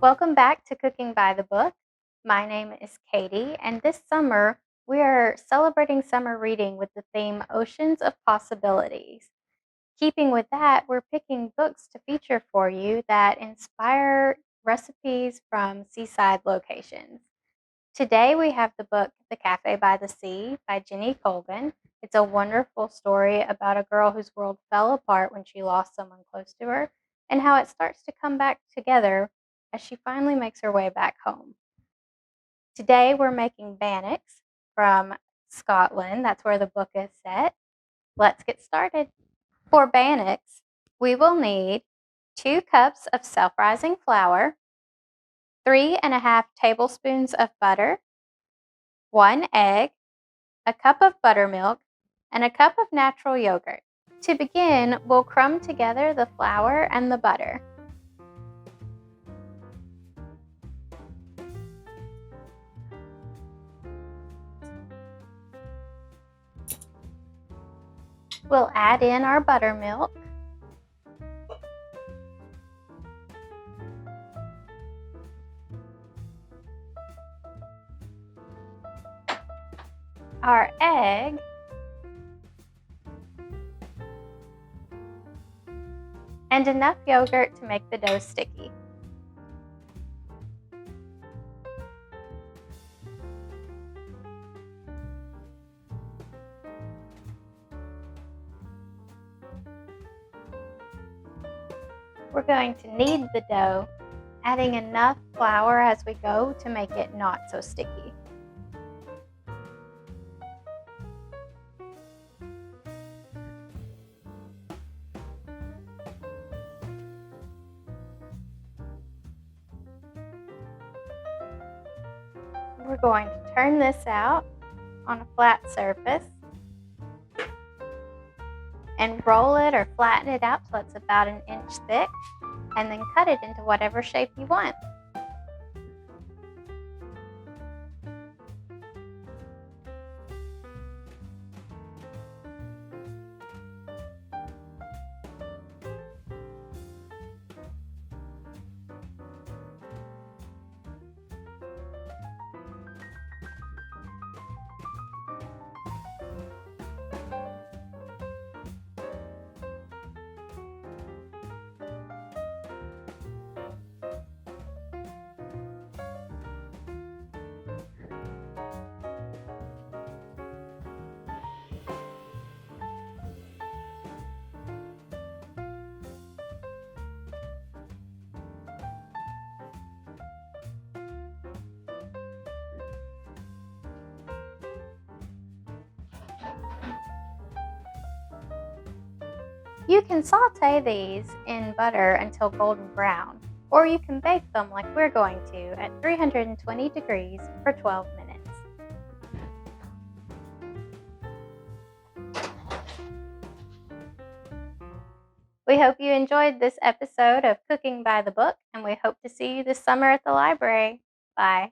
Welcome back to Cooking by the Book. My name is Katie, and this summer we are celebrating summer reading with the theme Oceans of Possibilities. Keeping with that, we're picking books to feature for you that inspire recipes from seaside locations. Today we have the book The Cafe by the Sea by Jenny Colvin. It's a wonderful story about a girl whose world fell apart when she lost someone close to her and how it starts to come back together as she finally makes her way back home. Today we're making Bannocks from Scotland. That's where the book is set. Let's get started. For Bannocks, we will need 2 cups of self-rising flour, 3.5 tablespoons of butter, 1 egg, a cup of buttermilk, and a cup of natural yogurt. To begin, we'll crumb together the flour and the butter. We'll add in our buttermilk. Our egg. And enough yogurt to make the dough sticky. We're going to knead the dough, adding enough flour as we go to make it not so sticky. We're going to turn this out on a flat surface and roll it or flatten it out till it's about 1 inch thick, and then cut it into whatever shape you want. You can saute these in butter until golden brown, or you can bake them like we're going to at 320 degrees for 12 minutes. We hope you enjoyed this episode of Cooking by the Book, and we hope to see you this summer at the library. Bye.